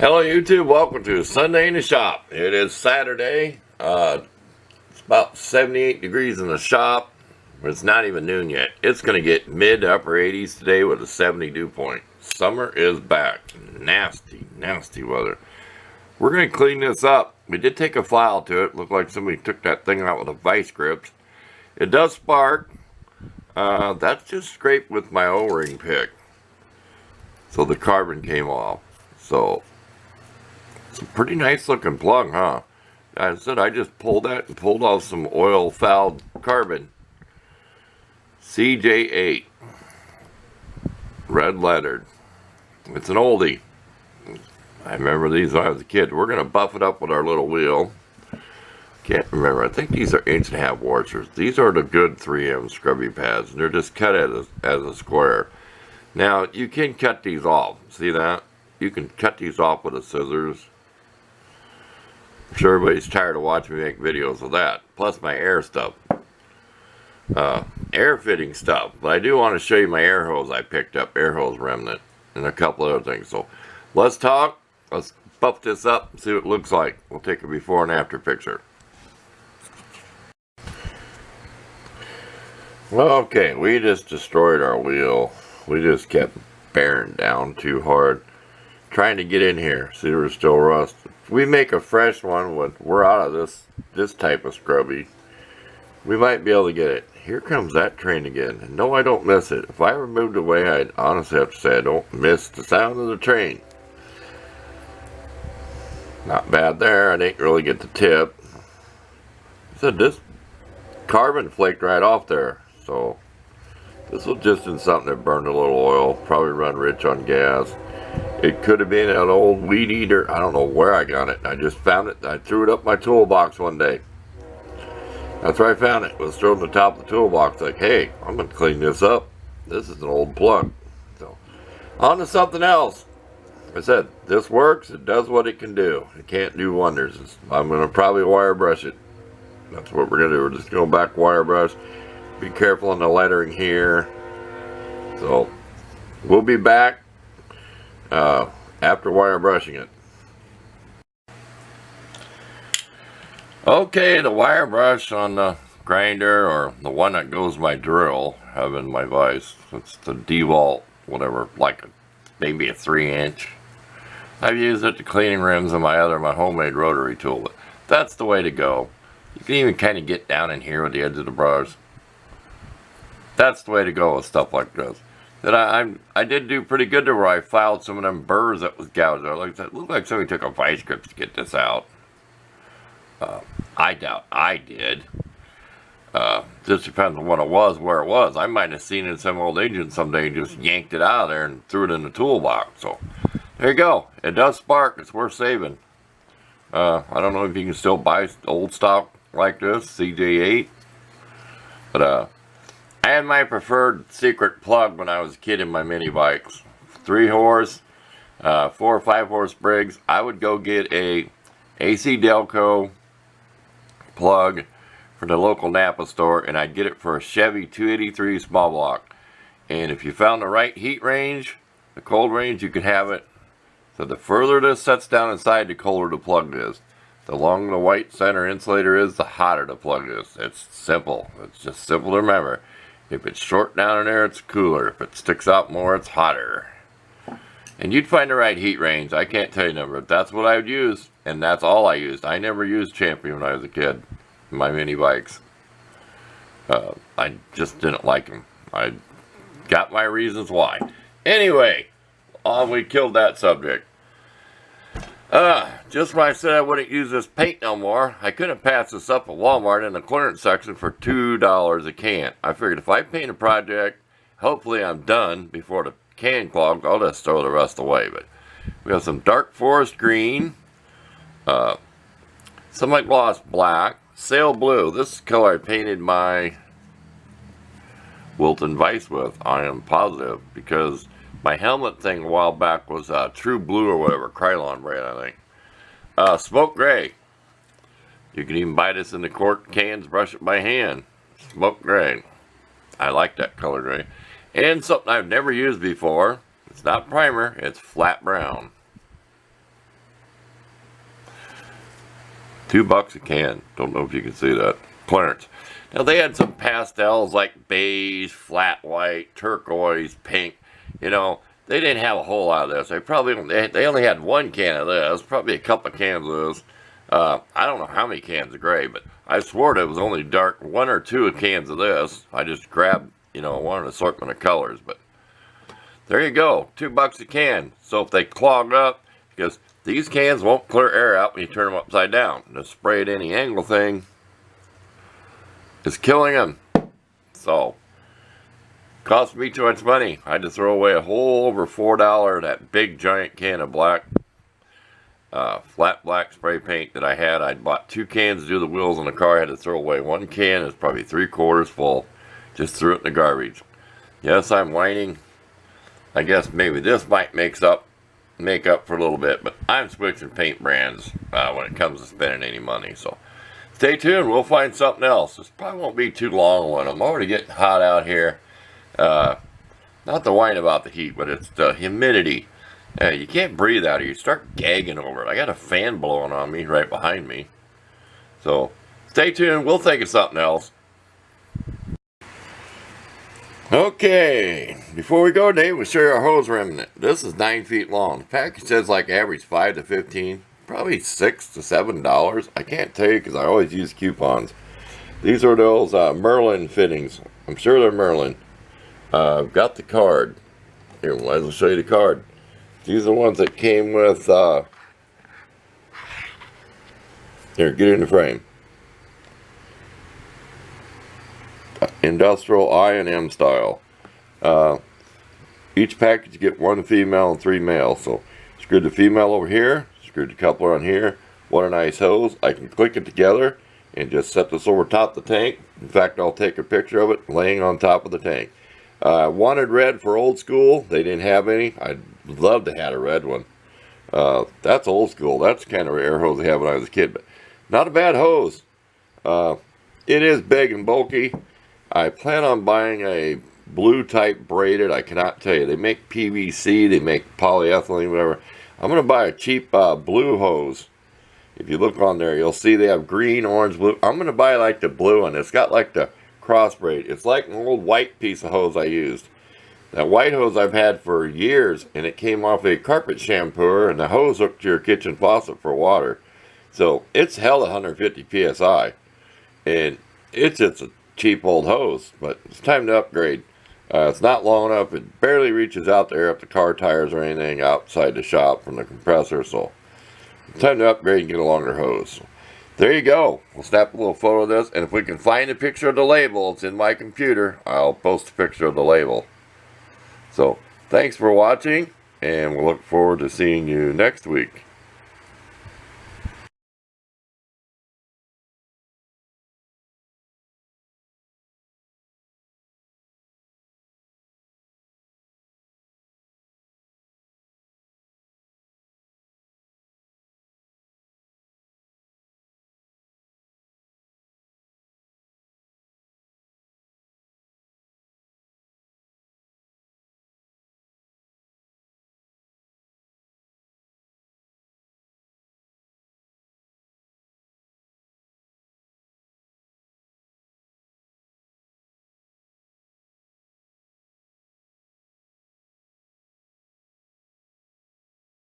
Hello YouTube, welcome to Sunday in the Shop. It is Saturday. It's about 78 degrees in the shop, but it's not even noon yet. It's going to get mid to upper 80s today with a 70 dew point. Summer is back. Nasty, nasty weather. We're going to clean this up. We did take a file to it. Looked like somebody took that thing out with a vice grip. It does spark. That's just scraped with my O-ring pick. So the carbon came off. So it's a pretty nice looking plug, huh? I said I just pulled that and pulled off some oil fouled carbon. CJ8. Red lettered. It's an oldie. I remember these when I was a kid. We're going to buff it up with our little wheel. Can't remember. I think these are 1.5" washers. These are the good 3M scrubby pads. And they're just cut as a square. Now, you can cut these off. See that? You can cut these off with the scissors. I'm sure everybody's tired of watching me make videos of that. Plus my air stuff. Air fitting stuff. But I do want to show you my air hose I picked up. Air hose remnant. And a couple other things. So let's talk. Let's buff this up and see what it looks like. We'll take a before and after picture. Okay, we just destroyed our wheel. We just kept bearing down too hard. Trying to get in here. See, we're still rust. If we make a fresh one when we're out of this type of scrubby, we might be able to get it. Here comes that train again. And no, I don't miss it. If I ever moved away, I'd honestly have to say I don't miss the sound of the train. Not bad there. I didn't really get the tip. I said this carbon flaked right off there. So this was just in something that burned a little oil. Probably run rich on gas. It could have been an old weed eater. I don't know where I got it. I just found it. I threw it up my toolbox one day. That's where I found it. It was thrown on the top of the toolbox. Like, hey, I'm going to clean this up. This is an old plug. So, on to something else. I said, this works. It does what it can do. It can't do wonders. I'm going to probably wire brush it. That's what we're going to do. We're just going to back wire brush. Be careful on the lettering here. So, we'll be back after wire brushing it. Okay, the wire brush on the grinder, or the one that goes my drill, having my vise. It's the DeWalt, whatever, like maybe a 3-inch. I've used it to cleaning rims on my homemade rotary tool. But that's the way to go. You can even kind of get down in here with the edge of the brush. That's the way to go with stuff like this. That I did do pretty good to where I filed some of them burrs that was gouged out. Like that, looked like somebody took a vice grip to get this out. I doubt I did. Just depends on what it was, where it was. I might have seen it in some old engine someday and just yanked it out of there and threw it in the toolbox. So there you go. It does spark. It's worth saving. I don't know if you can still buy old stock like this, CJ8. But I had my preferred secret plug when I was a kid in my mini bikes. 3 horse, 4 or 5 horse Briggs. I would go get a AC Delco plug from the local Napa store, and I'd get it for a Chevy 283 small block. And if you found the right heat range, the cold range, you could have it. So the further this sets down inside, the colder the plug is. The longer the white center insulator is, the hotter the plug is. It's simple. It's just simple to remember. If it's short down in there, it's cooler. If it sticks out more, it's hotter. And you'd find the right heat range. I can't tell you number, but that's what I would use. And that's all I used. I never used Champion when I was a kid. In my mini bikes. I just didn't like them. I got my reasons why. Anyway, we killed that subject. Just when I said I wouldn't use this paint no more, I couldn't pass this up at Walmart in the clearance section for $2 a can. I figured if I paint a project, hopefully I'm done before the can clogs. I'll just throw the rest away. But we have some dark forest green, some like gloss black, sail blue. This is the color I painted my Wilton vise with. I am positive, because my helmet thing a while back was True Blue or whatever, Krylon brand, I think. Smoke gray. You can even buy this in the quart cans, brush it by hand. Smoke gray. I like that color gray. And something I've never used before. It's not primer, it's flat brown. $2 a can. Don't know if you can see that. Clearance. Now they had some pastels like beige, flat white, turquoise, pink. You know, they didn't have a whole lot of this. They only had one can of this, probably a couple of cans of this. I don't know how many cans of gray, but I swore it was only dark 1 or 2 cans of this. I just grabbed, you know, one assortment of colors, but there you go, $2 a can. So if they clog up, because these cans won't clear air out when you turn them upside down. The spray at any angle thing is killing them. So, cost me too much money. I had to throw away a whole over $4 that big giant can of black, flat black spray paint that I had. I bought 2 cans to do the wheels on the car. I had to throw away 1 can. It's probably 3/4 full. Just threw it in the garbage. Yes, I'm whining. I guess maybe this might make up for a little bit, but I'm switching paint brands when it comes to spending any money. So stay tuned. We'll find something else. This probably won't be too long one. I'm already getting hot out here. Not to whine about the heat, but it's the humidity. You can't breathe out here. You start gagging over it. I got a fan blowing on me right behind me. So stay tuned. We'll think of something else. Okay, before we go today, we'll show you our hose remnant. This is 9 feet long. The package says like average 5 to 15, probably $6 to $7. I can't tell you because I always use coupons. These are those Merlin fittings. I'm sure they're Merlin. I've got the card. Here, I'll show you the card. These are the ones that came with, here, get in the frame. Industrial I&M style. Each package you get 1 female and 3 male. So screwed the female over here, screwed the coupler on here. What a nice hose. I can click it together and just set this over top of the tank. In fact, I'll take a picture of it laying on top of the tank. Wanted red for old school. They didn't have any. I'd love to have a red one. That's old school. That's the kind of air hose they had when I was a kid. But not a bad hose. It is big and bulky. I plan on buying a blue type braided. I cannot tell you. They make PVC, they make polyethylene, whatever. I'm going to buy a cheap blue hose. If you look on there, you'll see they have green, orange, blue. I'm going to buy like the blue one. It's got like the cross braid. It's like an old white piece of hose I used. That white hose I've had for years, and it came off a carpet shampooer, and the hose hooked to your kitchen faucet for water. So it's held 150 psi, and it's just a cheap old hose, but it's time to upgrade. It's not long enough. It barely reaches out to air up the car tires or anything outside the shop from the compressor, so it's time to upgrade and get a longer hose. So there you go. We'll snap a little photo of this, and if we can find a picture of the label, it's in my computer, I'll post a picture of the label. So thanks for watching, and we'll look forward to seeing you next week.